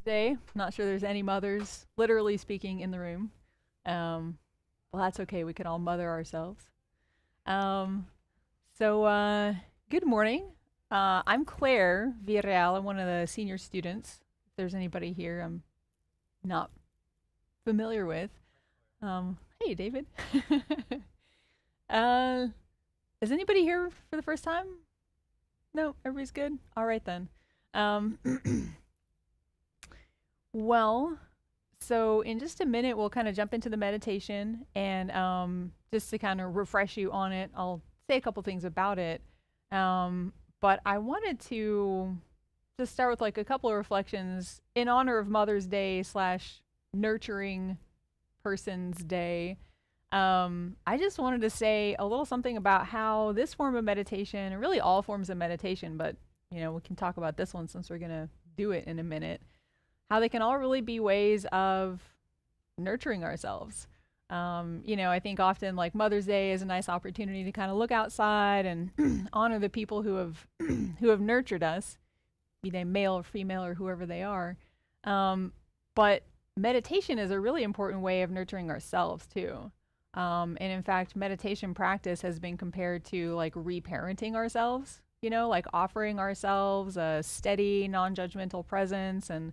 Day. Not sure there's any mothers, literally speaking, in the room. Um, well, that's okay. We can all mother ourselves. Um, so, good morning. I'm Claire Villarreal. I'm one of the senior students. If there's anybody here I'm not familiar with. Hey, David. uh, is anybody here for the first time? No, everybody's good? All right, then. Um, well, so in just a minute, we'll kind of jump into the meditation, and just to kind of refresh you on it, I'll say a couple things about it. Um, but I wanted to just start with like a couple of reflections in honor of Mother's Day slash Nurturing Person's Day. I just wanted to say a little something about how this form of meditation, and really all forms of meditation, but we can talk about this one since we're gonna do it in a minute, how they can all really be ways of nurturing ourselves. I think often like Mother's Day is a nice opportunity to kind of look outside and honor the people who have who have nurtured us, be they male or female or whoever they are. But meditation is a really important way of nurturing ourselves too. And in fact, meditation practice has been compared to like reparenting ourselves, like offering ourselves a steady, non judgmental presence and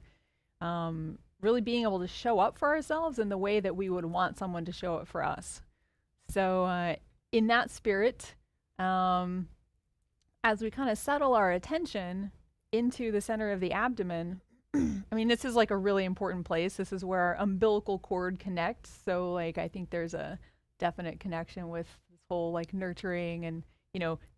really being able to show up for ourselves in the way that we would want someone to show up for us. So, in that spirit, um, as we kind of settle our attention into the center of the abdomen, I mean, this is like a really important place. This is where our umbilical cord connects. So, like, I think there's a definite connection with this whole like nurturing and,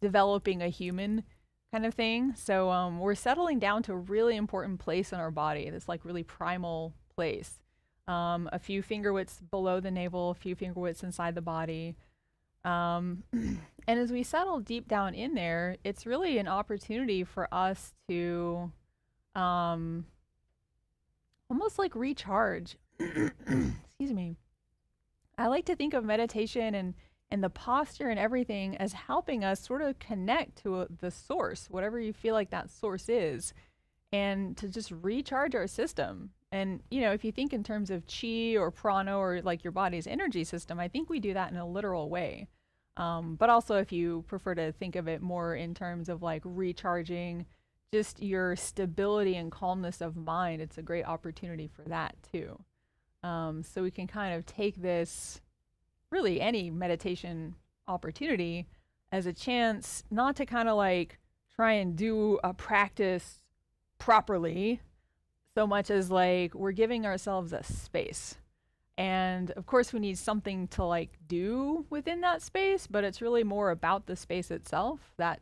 developing a human kind of thing. So we're settling down to a really important place in our body, this like really primal place. A few finger widths below the navel, a few finger widths inside the body. And as we settle deep down in there, it's really an opportunity for us to um, almost like recharge. Excuse me. I like to think of meditation and the posture and everything as helping us sort of connect to the source, whatever you feel like that source is, and to just recharge our system. And, if you think in terms of chi or prana or like your body's energy system, I think we do that in a literal way. But also, if you prefer to think of it more in terms of like recharging just your stability and calmness of mind, it's a great opportunity for that too. So we can kind of take this, really any meditation opportunity, as a chance not to kind of like try and do a practice properly so much as like we're giving ourselves a space. And of course, we need something to like do within that space, but it's really more about the space itself, that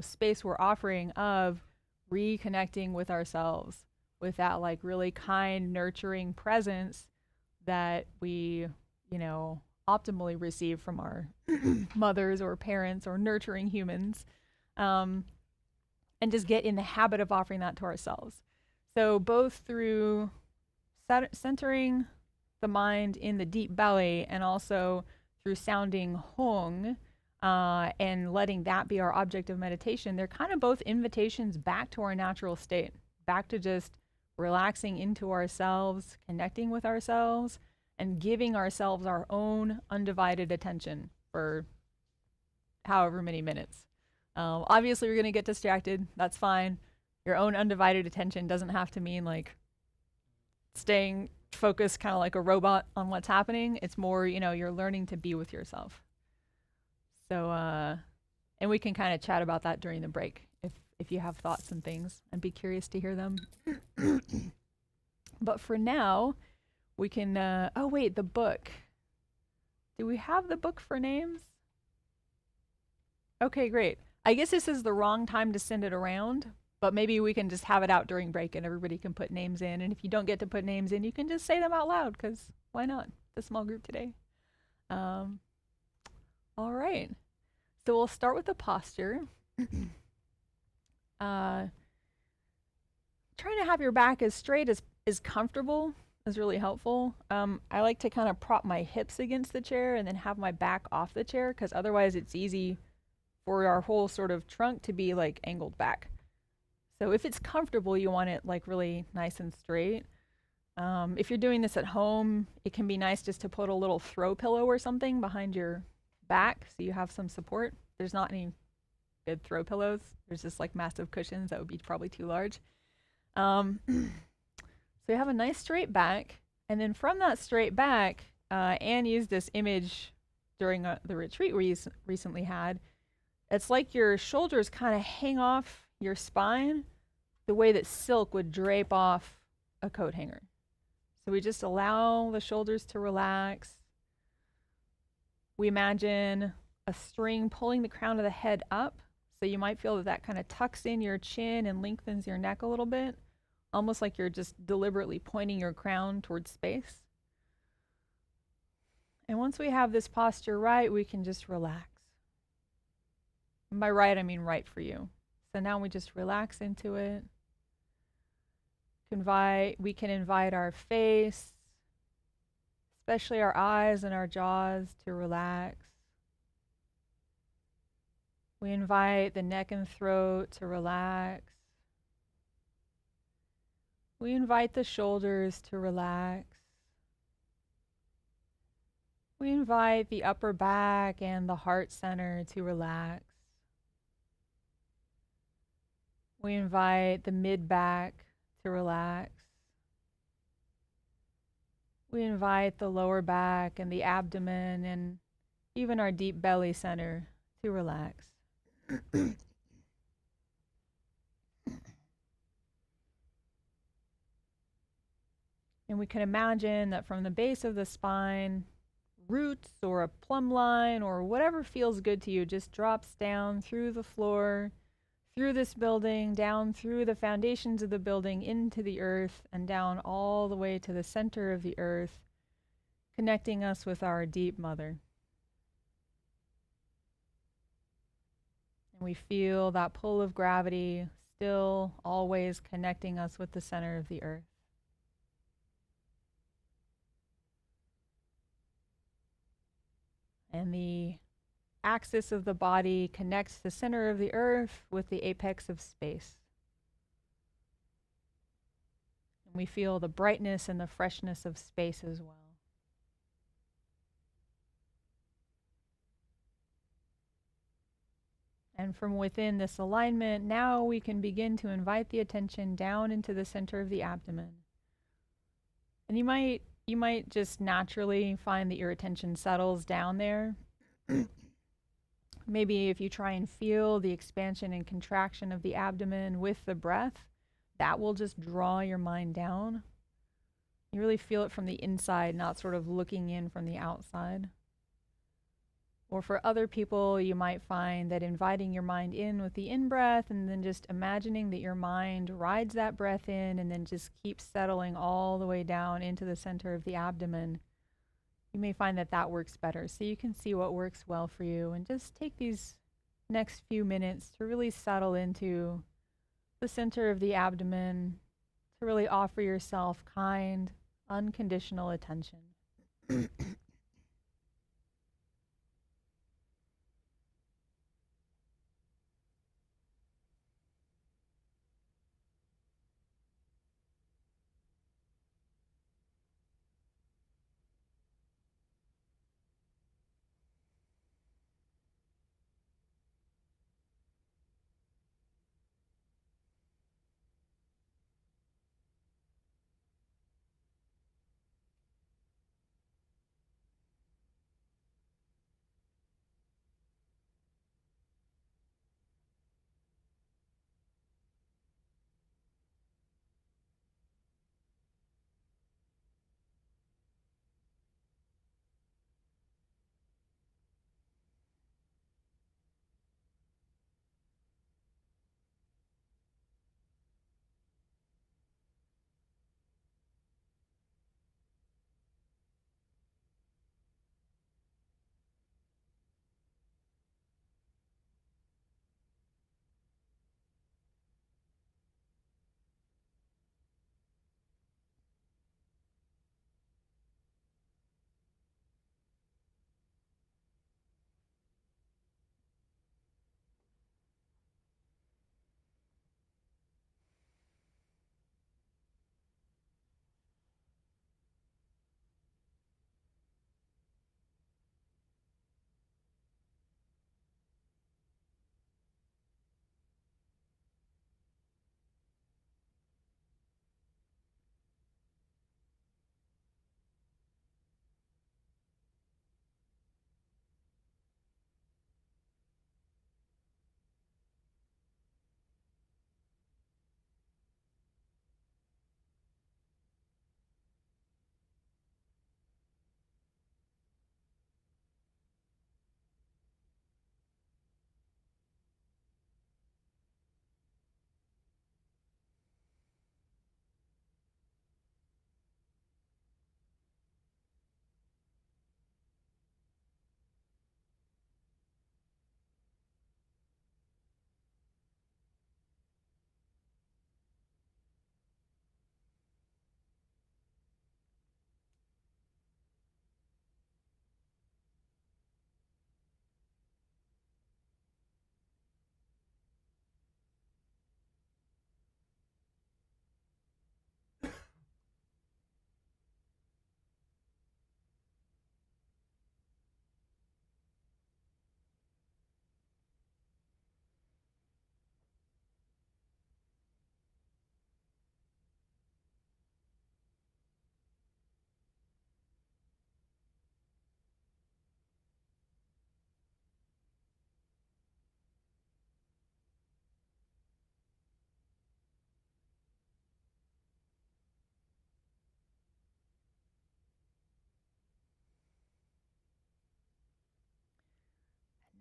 space we're offering of reconnecting with ourselves, with that like really kind, nurturing presence that we, optimally receive from our mothers or parents or nurturing humans, um, and just get in the habit of offering that to ourselves. So, both through centering the mind in the deep belly and also through sounding Hong, and letting that be our object of meditation, they're kind of both invitations back to our natural state, back to just relaxing into ourselves, connecting with ourselves, and giving ourselves our own undivided attention for however many minutes. Obviously, we're going to get distracted. That's fine. Your own undivided attention doesn't have to mean like staying focused kind of like a robot on what's happening. It's more, you're learning to be with yourself. So, and we can kind of chat about that during the break if you have thoughts and things. I'd be curious to hear them. But for now, we can, oh wait, the book. Do we have the book for names? Okay, great. I guess this is the wrong time to send it around, but maybe we can just have it out during break and everybody can put names in. And if you don't get to put names in, you can just say them out loud, because why not? It's a small group today. All right. So we'll start with the posture. Trying to have your back as straight as comfortable is really helpful. I like to kind of prop my hips against the chair and then have my back off the chair, because otherwise it's easy for our whole sort of trunk to be like angled back. So if it's comfortable, you want it like really nice and straight. If you're doing this at home, it can be nice just to put a little throw pillow or something behind your back so you have some support. There's not any good throw pillows. There's just like massive cushions that would be probably too large. So you have a nice straight back, and then from that straight back, Anne used this image during the retreat we recently had. It's like your shoulders kind of hang off your spine the way that silk would drape off a coat hanger. So we just allow the shoulders to relax. We imagine a string pulling the crown of the head up. So you might feel that that kind of tucks in your chin and lengthens your neck a little bit, almost like you're just deliberately pointing your crown towards space. And once we have this posture right, we can just relax. And by right, I mean right for you. So now we just relax into it. We can invite our face, especially our eyes and our jaws, to relax. We invite the neck and throat to relax. We invite the shoulders to relax. We invite the upper back and the heart center to relax. We invite the mid-back to relax. We invite the lower back and the abdomen and even our deep belly center to relax. And we can imagine that from the base of the spine, roots or a plumb line or whatever feels good to you just drops down through the floor, through this building, down through the foundations of the building into the earth, and down all the way to the center of the earth, connecting us with our deep mother. And we feel that pull of gravity still always connecting us with the center of the earth. And the axis of the body connects the center of the earth with the apex of space. And we feel the brightness and the freshness of space as well. And from within this alignment, now we can begin to invite the attention down into the center of the abdomen. And you might just naturally find that your attention settles down there. Maybe if you try and feel the expansion and contraction of the abdomen with the breath, that will just draw your mind down. You really feel it from the inside, not sort of looking in from the outside. Or for other people, you might find that inviting your mind in with the in-breath and then just imagining that your mind rides that breath in and then just keeps settling all the way down into the center of the abdomen. You may find that that works better. So you can see what works well for you and just take these next few minutes to really settle into the center of the abdomen, to really offer yourself kind, unconditional attention.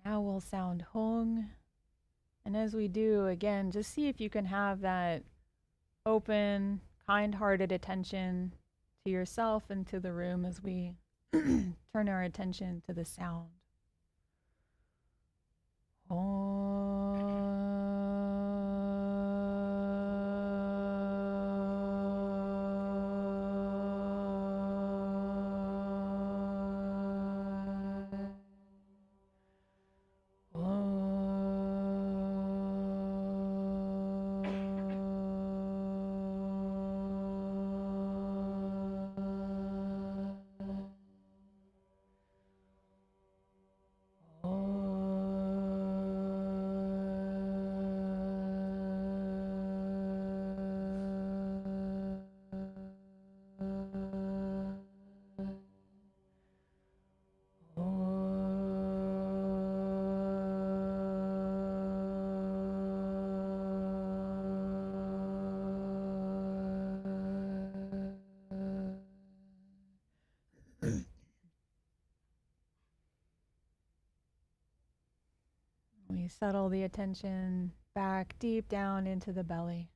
Now we'll sound hung. And as we do, again, just see if you can have that open, kind hearted attention to yourself and to the room as we turn our attention to the sound. We settle the attention back deep down into the belly.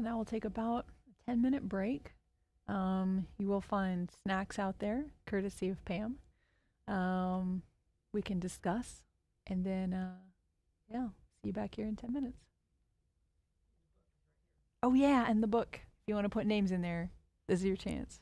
and that will take about a 10-minute break. You will find snacks out there, courtesy of Pam. Um, we can discuss, and then, yeah, see you back here in 10 minutes. Oh, yeah, and the book. If you want to put names in there, this is your chance.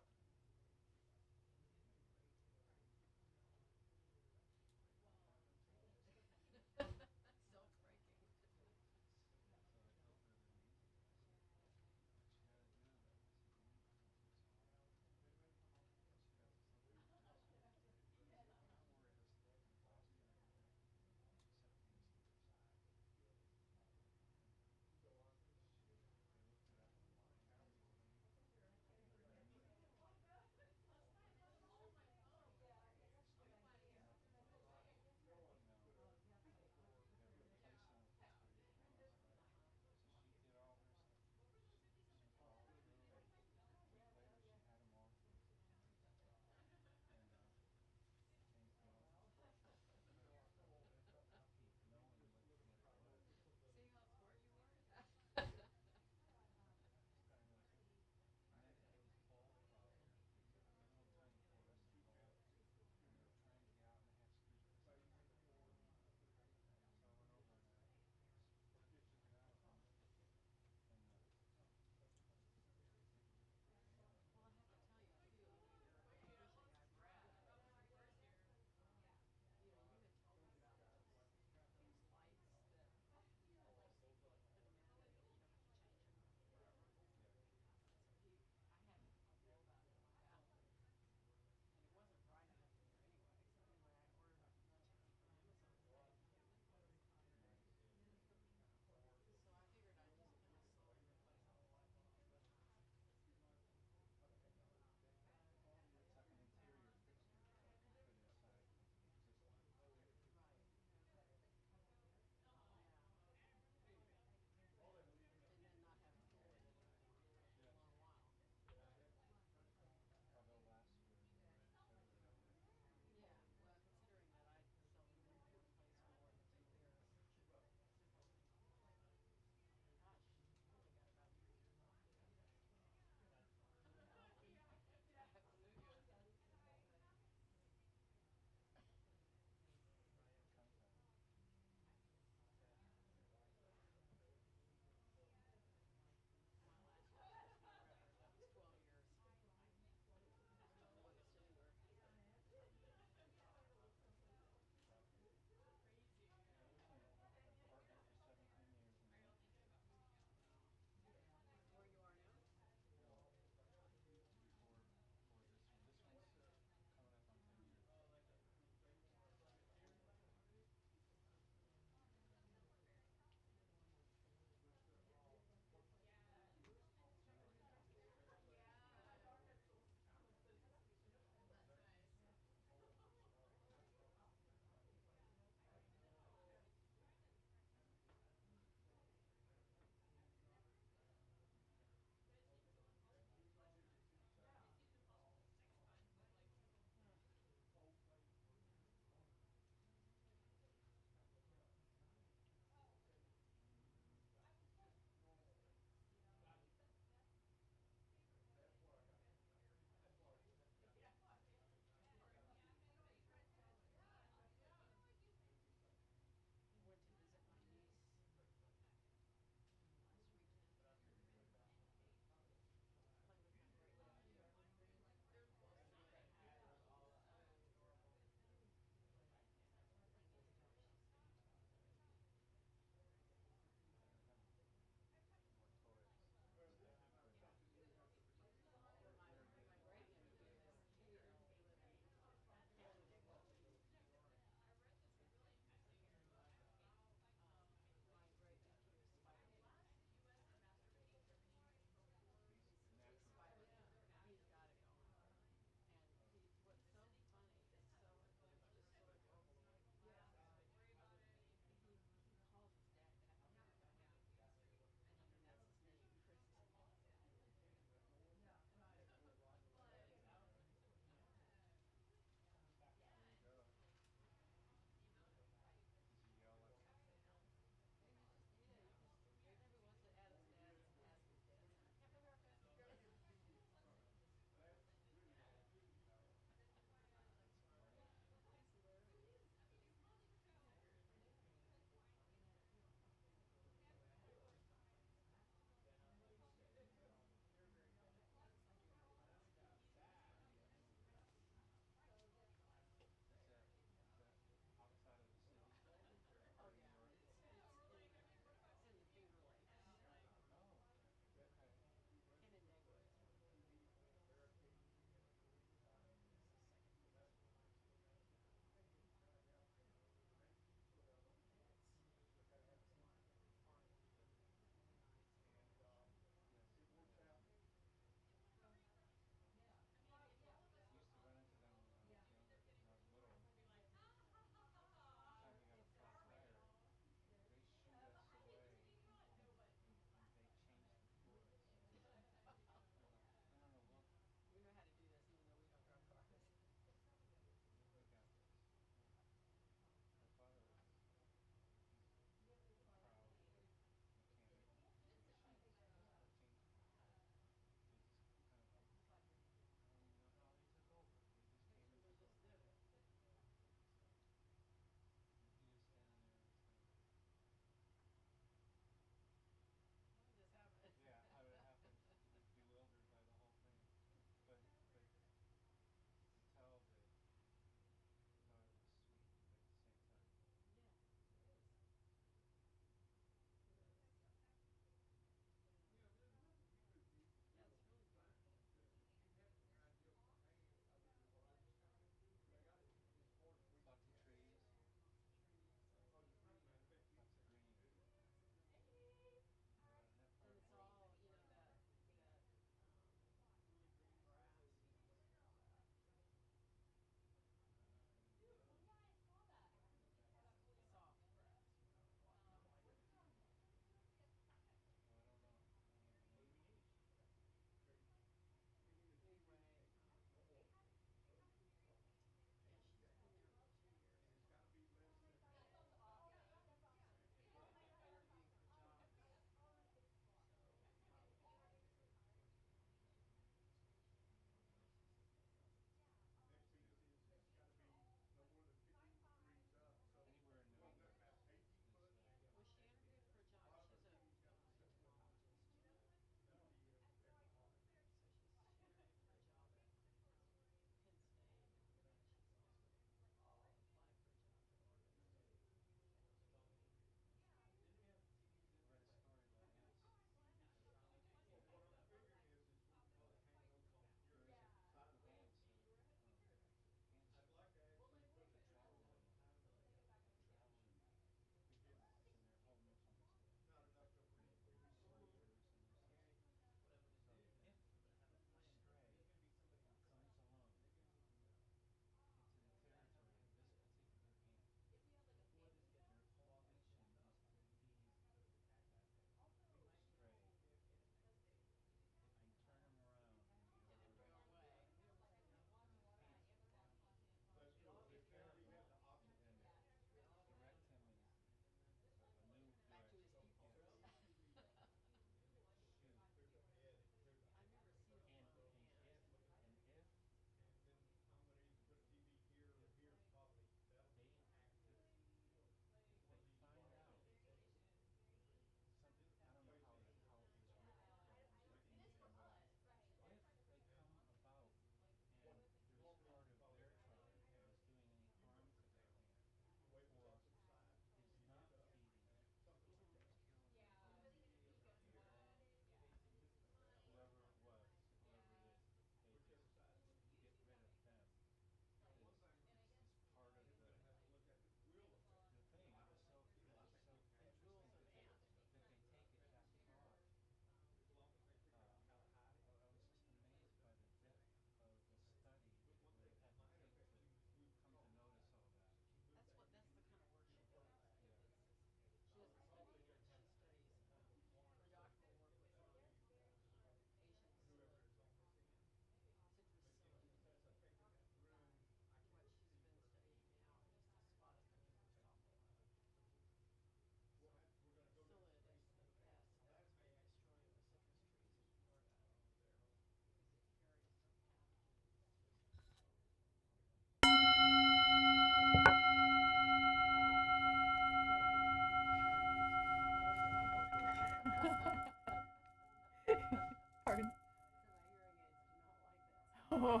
Duh.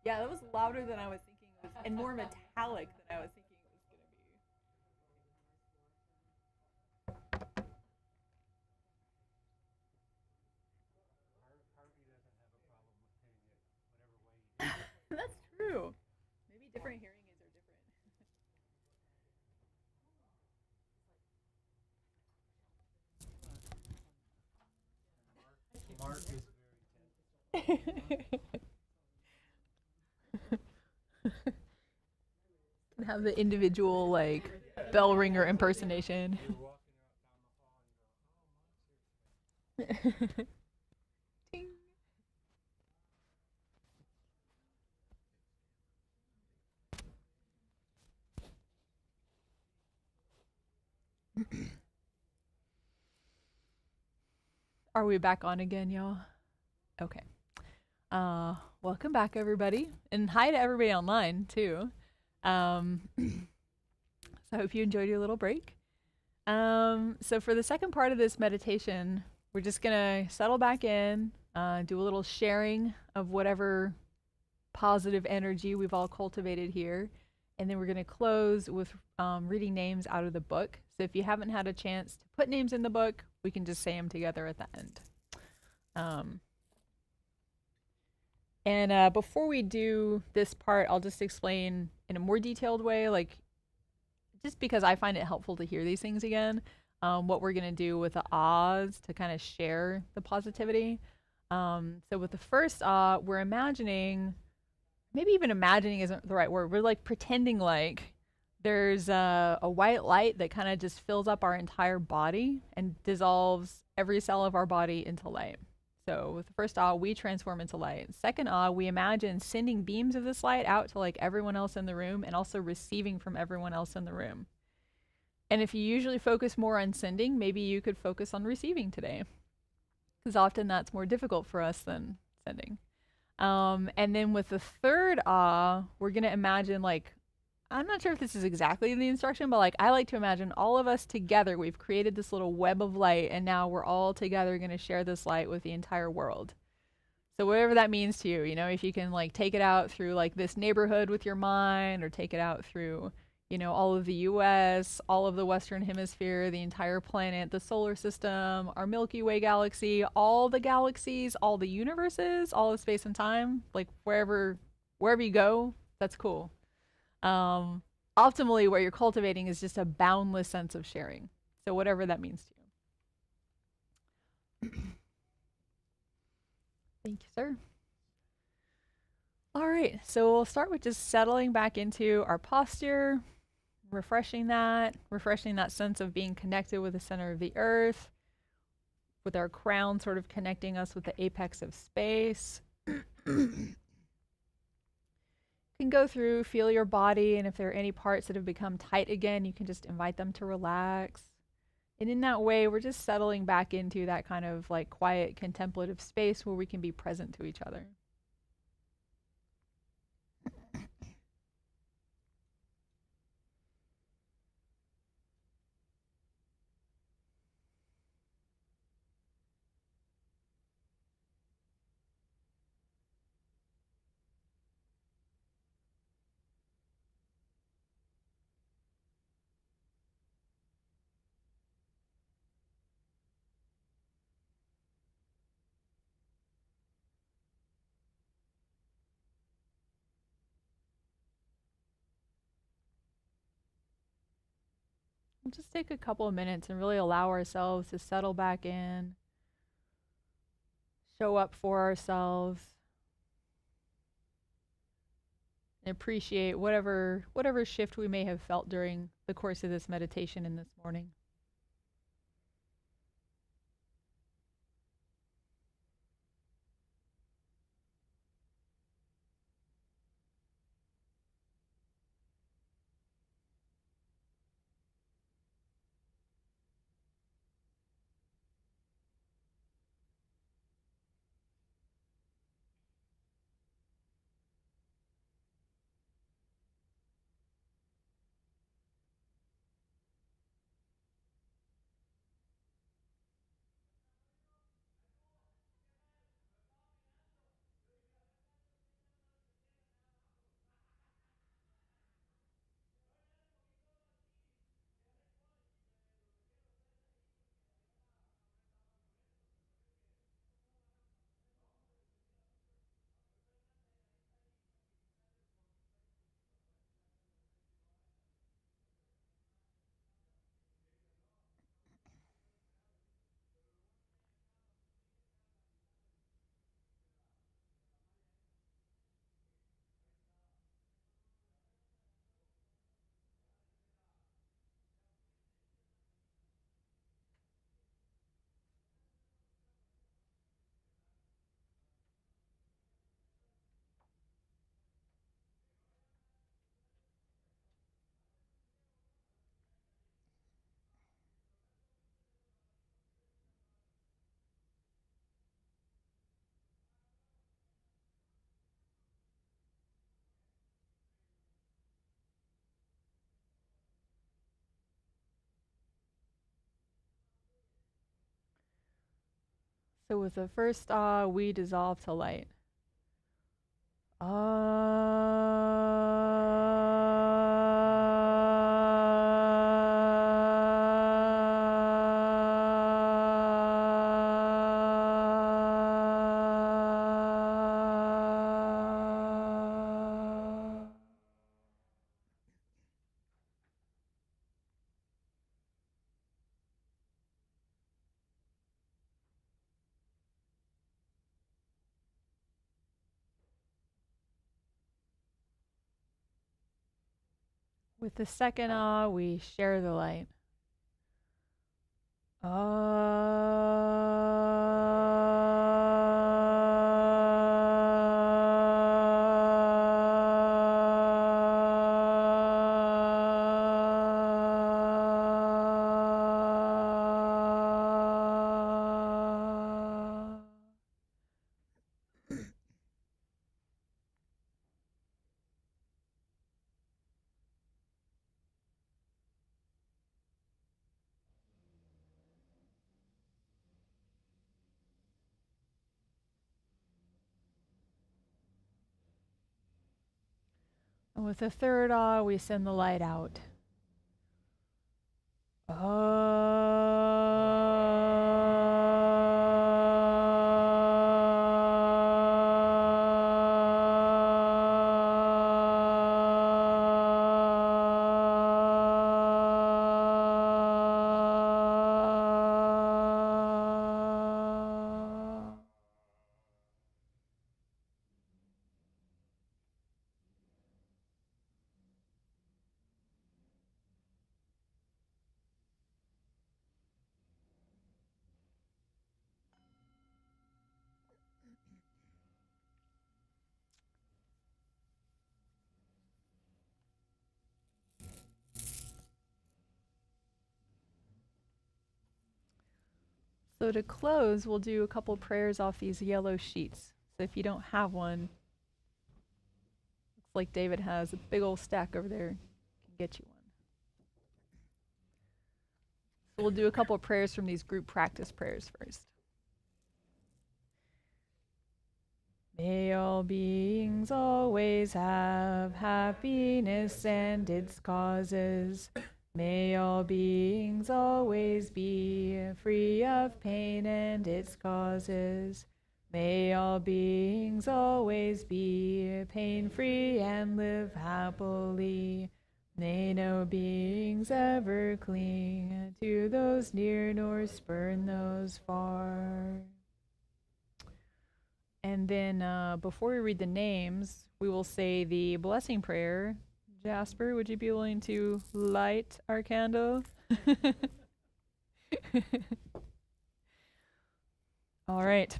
Yeah, that was louder than I was thinking it was, and more metallic than I was thinking it was gonna be. That's true. Maybe different hearing aids are different. Can have the individual like bell ringer impersonation. Ting. Are we back on again, y'all? Okay. Welcome back, everybody, and hi to everybody online too. So I hope you enjoyed your little break. So for the second part of this meditation, we're just gonna settle back in, do a little sharing of whatever positive energy we've all cultivated here, and then we're gonna close with reading names out of the book. So if you haven't had a chance to put names in the book, we can just say them together at the end. And before we do this part, I'll just explain in a more detailed way, like just because I find it helpful to hear these things again, what we're gonna do with the ahs to kind of share the positivity. So with the first ah, we're imagining, maybe even imagining isn't the right word. We're like pretending like there's a white light that kind of just fills up our entire body and dissolves every cell of our body into light. So with the first ah, we transform into light. Second ah, we imagine sending beams of this light out to like everyone else in the room and also receiving from everyone else in the room. And if you usually focus more on sending, maybe you could focus on receiving today, because often that's more difficult for us than sending. And then with the third ah, we're gonna imagine like, I'm not sure if this is exactly the instruction, but like I like to imagine all of us together, we've created this little web of light, and now we're all together going to share this light with the entire world. So whatever that means to you, if you can like take it out through like this neighborhood with your mind, or take it out through, all of the US, all of the Western Hemisphere, the entire planet, the solar system, our Milky Way galaxy, all the galaxies, all the universes, all of space and time, like wherever you go, that's cool. Um, Optimally, what you're cultivating is just a boundless sense of sharing. So, whatever that means to you. Thank you, sir. All right, so we'll start with just settling back into our posture, refreshing that sense of being connected with the center of the earth, with our crown sort of connecting us with the apex of space. You can go through, feel your body, and if there are any parts that have become tight again, you can just invite them to relax. And in that way, we're just settling back into that kind of like quiet contemplative space where we can be present to each other. We'll just take a couple of minutes and really allow ourselves to settle back in, show up for ourselves, and appreciate whatever shift we may have felt during the course of this meditation and this morning. So with the first we dissolve to light. With the second we share the light. And with the third we send the light out. So to close, we'll do a couple prayers off these yellow sheets. So if you don't have one, looks like David has a big old stack over there. Can get you one. So we'll do a couple prayers from these group practice prayers first. May all beings always have happiness and its causes. May all beings always be free of pain and its causes. May all beings always be pain-free and live happily. May no beings ever cling to those near nor spurn those far. And then before we read the names, we will say the blessing prayer. Jasper, would you be willing to light our candle? All right.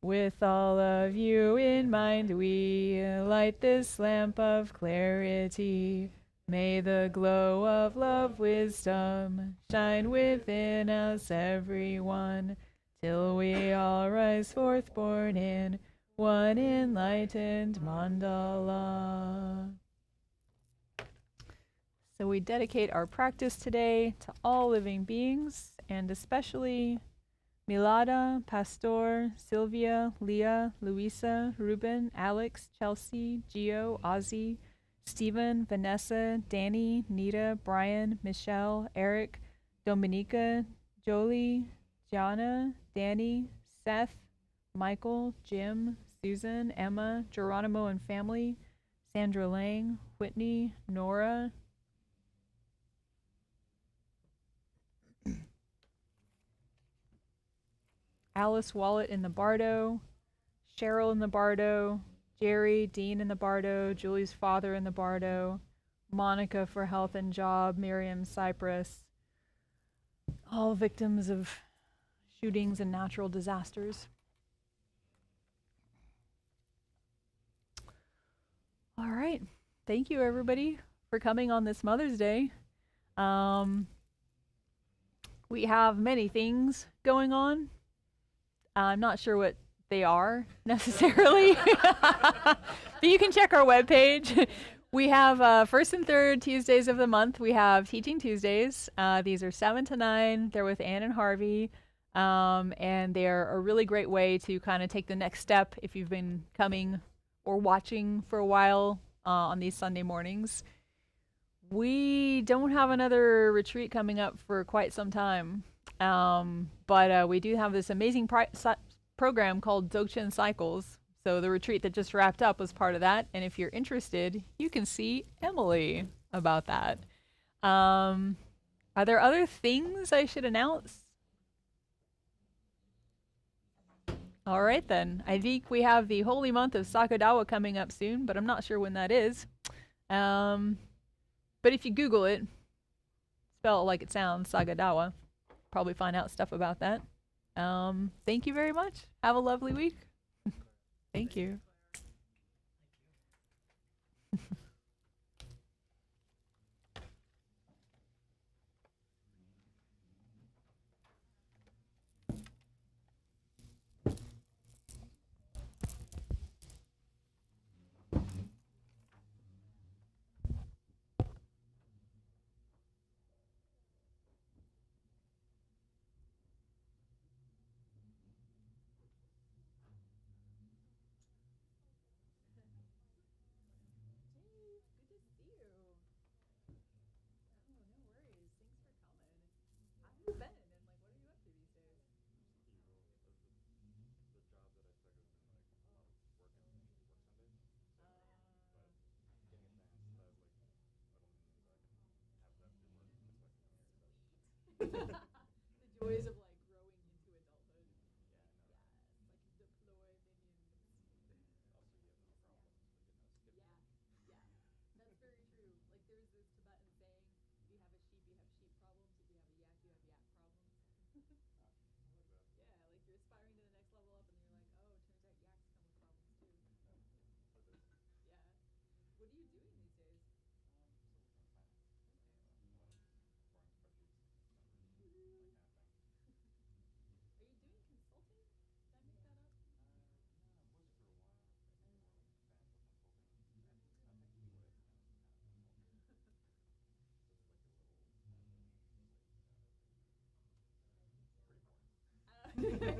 With all of you in mind, we light this lamp of clarity. May the glow of love, wisdom shine within us, everyone, till we all rise forth born in one enlightened mandala. So we dedicate our practice today to all living beings, and especially Milada, Pastor, Sylvia, Leah, Louisa, Ruben, Alex, Chelsea, Gio, Ozzy, Stephen, Vanessa, Danny, Nita, Brian, Michelle, Eric, Dominica, Jolie, Gianna, Danny, Seth, Michael, Jim, Susan, Emma, Geronimo and family, Sandra Lang, Whitney, Nora, Alice Wallet in the Bardo, Cheryl in the Bardo, Jerry, Dean in the Bardo, Julie's father in the Bardo, Monica for health and job, Miriam, Cypress, all victims of shootings and natural disasters. All right. Thank you, everybody, for coming on this Mother's Day. We have many things going on. I'm not sure what they are necessarily, but you can check our webpage. We have first and third Tuesdays of the month. We have Teaching Tuesdays. These are 7 to 9. They're with Ann and Harvey. And they're a really great way to kind of take the next step if you've been coming or watching for a while on these Sunday mornings. We don't have another retreat coming up for quite some time, but we do have this amazing program called Dzogchen Cycles. So the retreat that just wrapped up was part of that. And if you're interested, you can see Emily about that. Are there other things I should announce? All right, then. I think we have the holy month of Sakadawa coming up soon, but I'm not sure when that is. Um, but if you Google it, spell it like it sounds, Sagadawa, probably find out stuff about that. Thank you very much. Have a lovely week. Thank you. The joys of like growing into adulthood. Yes, like deploy minions. Yeah, yeah, that's very true. Like there's this Tibetan saying, if you have a sheep, you have sheep problems. If you have a yak, you have yak problems. Yeah, like you're aspiring to the next level up, and then you're like, oh, it turns out yaks come with problems too. Yeah. What are you doing these days? Are you doing consulting? Did I make that up?